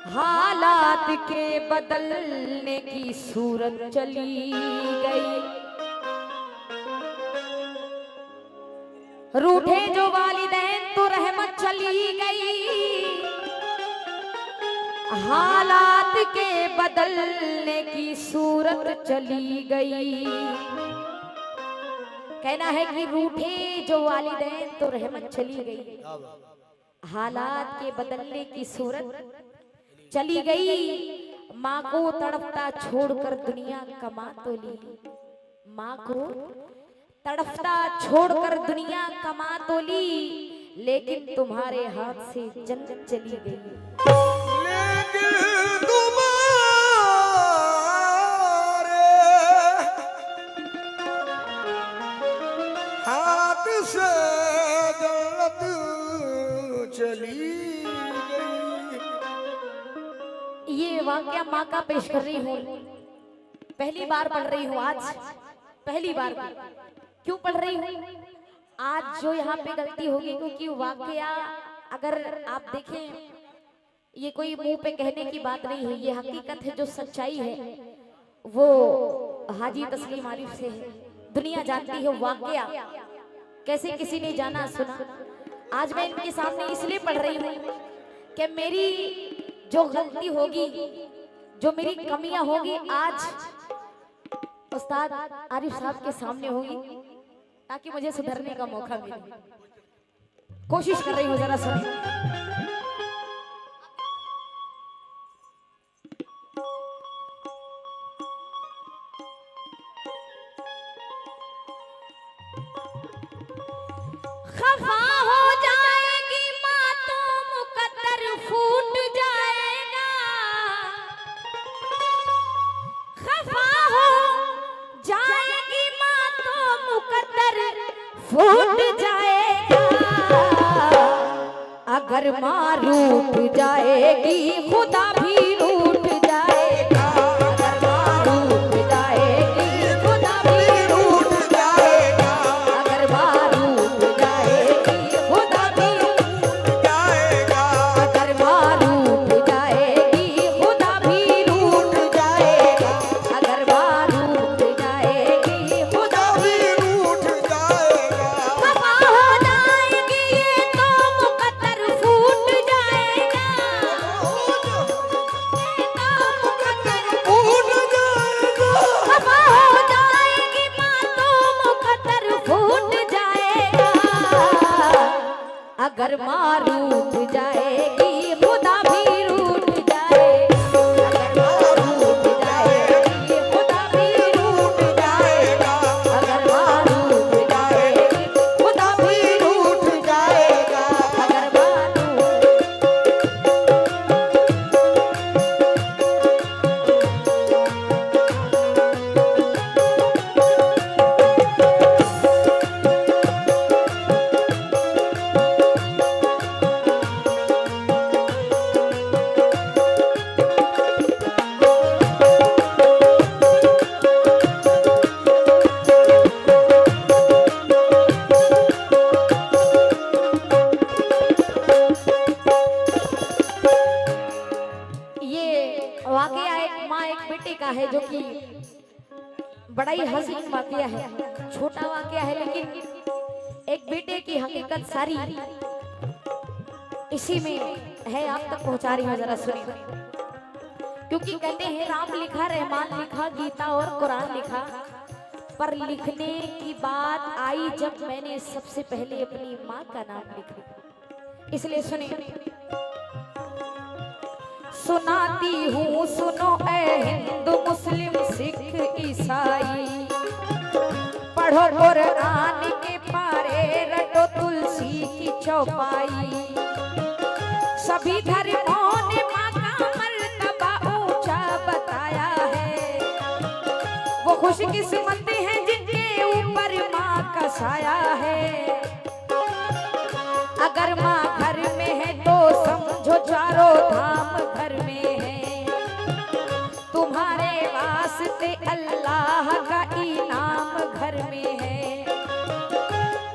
हालात के बदलने की सूरत चली गई। रूठे जो वालिदैन तो रहमत चली गई। हालात के बदलने की सूरत चली गई। कहना है कि रूठे जो वालिदैन तो रहमत चली गई। हालात के बदलने की सूरत चली गई। माँ को तड़पता छोड़कर दुनिया कमा तो ली। माँ को तड़पता छोड़कर दुनिया कमा तो ली, लेकिन तुम्हारे हाथ से जन्नत चली गई। लेकिन तुम्हारे हाथ से जन्नत चली गई। ये वाकया माँ का पेश कर रही हूँ। पहली बार पढ़ रही हूँ आज, पहली बार। क्यों पढ़ रही हूँ आज? जो यहाँ पे गलती होगी, क्योंकि वाकया अगर आप देखें, ये कोई मुंह पे कहने की बात नहीं है, ये हकीकत है। जो सच्चाई है वो हाजी तस्लीम आरिफ से है, दुनिया जानती है। वाकया कैसे किसी ने जाना सुना। आज मैं इनके सामने इसलिए पढ़ रही हूँ कि मेरी जो गलती होगी, जो मेरी कमियां होगी, आज उस्ताद आरिफ साहब के सामने होगी, ताकि मुझे सुधरने का मौका मिले। कोशिश कर रही हूँ, जरा सुनिए। खफा हो जाएगी माँ तो मुकद्दर फूट जाएगा। खफा हो जाएगी माँ तो मुकद्दर फूट जाएगा। अगर माँ रूठ जाएगी खुदा भी रूठ जाएगा। अगर माँ रूठ जाएगी खुदा भी रूठ जाएगा। अगर माँ रूठ जाएगी खुदा भी रूठ जाएगा। अगर माँ रूठ जाएगी खुदा भी रूठ जाएगा। अगर माँ रूठ जाएगी खुदा भी रूठ जाएगा। खफा हो जाएगी ये तो मुकद्दर फूट जाएगा। खफा हो जाएगी माँ तो मुकद्दर फूट जाएगा। अगर माँ रूठ जाएगी खुदा भी रूठ जाएगा। अगर माँ रूठ जाएगी खुदा भी रूठ जाएगा। अगर माँ रूठ जाएगी खुदा भी रूठ जाएगा। अगर माँ रूठ ये वाकया एक माँ एक बेटे का है, जो कि बड़ा ही हसीन वाकया है। छोटा वाकया है, लेकिन एक बेटे की हकीकत सारी इसी में है। आप तक पहुंचा रही हूँ, जरा सुनिए। क्योंकि कहते हैं राम लिखा, रहमान लिखा, गीता और कुरान लिखा, पर लिखने की बात आई जब मैंने सबसे पहले अपनी माँ का नाम लिखा। इसलिए सुनिए। सुनाती हूँ सुनो ए हिंदू मुस्लिम सिख ईसाई, पढ़ो कुरान के पारे, रटो तुलसी की चौपाई। सभी धर्मों ने माँ का मर्तबा ऊंचा बताया है। वो खुशकिस्मत हैं जिनके ऊपर माँ का साया है। अगर माँ घर में है तो समझो चारों धाम घर में है। तुम्हारे वास्ते अल्लाह का इनाम घर में है।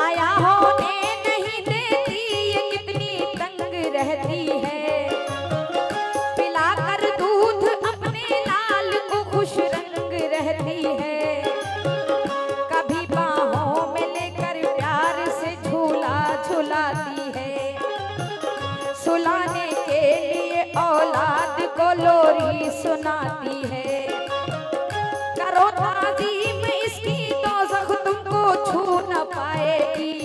आया होने नहीं देती ये कितनी तंग रहती है। पिला सुनाती है। करो ताज़ीम इसकी दोज़ख तुमको छू न पाएगी।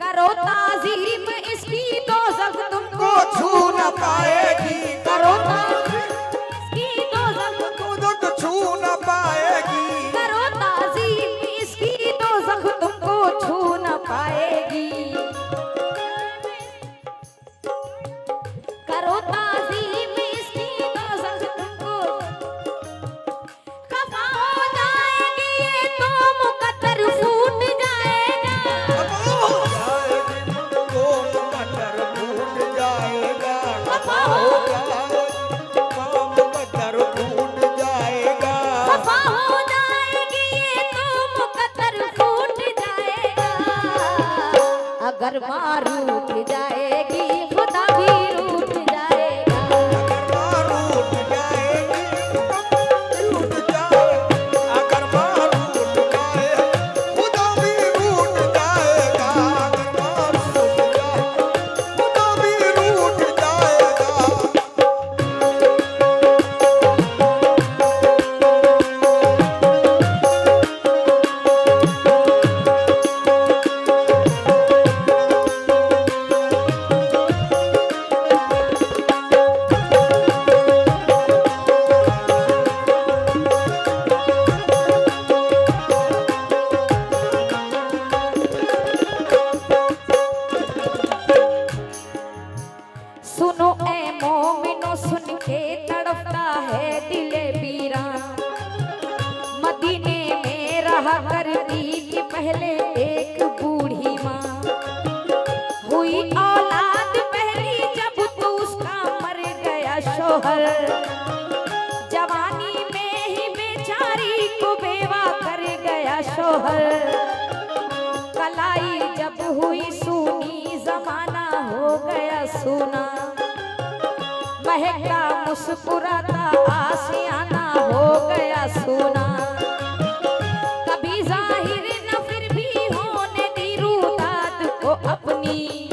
करो ताज़ीम इसकी दोज़ख तुमको छू न पाएगी। करो ताज़ीम इसकी दोज़ख तुझको छू न पाएगी। करो ताज़ीम इसकी दोज़ख तुमको छू न पाएगी। करो ताज़ीम इसकी दोज़ख तुमको खफा हो जाएगी ये तो मुकद्दर फूट जाएगा। तुमको मुकद्दर फूट जाएगा। खफा हो मुकद्दर फूट जाएगा। खफा हो जाएगी ये तो मुकद्दर फूट जाएगा। अगर माँ रूठ जाएगी खुदा भी रूठ जाएगा। अगर माँ रूठ जाएगी रूठ जाए। अगर माँ रूठ जाए खुदा भी रूठ जाएगा। अगर माँ रूठ जाए खुदा भी रूठ जाएगा। सुनो ए मोमिनो सुन के तड़पता है दिले बीरा। मदीने में रहा करती थी पहले एक बूढ़ी माँ। हुई औलाद पहली जब तो उसका मर गया शोहर। जवानी में ही बेचारी को बेवा कर गया शोहर। कलाई जब हुई सूनी जमाना हो गया सुना। महका मुस्कुराता आशियाना हो गया सुना। कभी जाहिर न फिर भी होने दी रूदात को अपनी।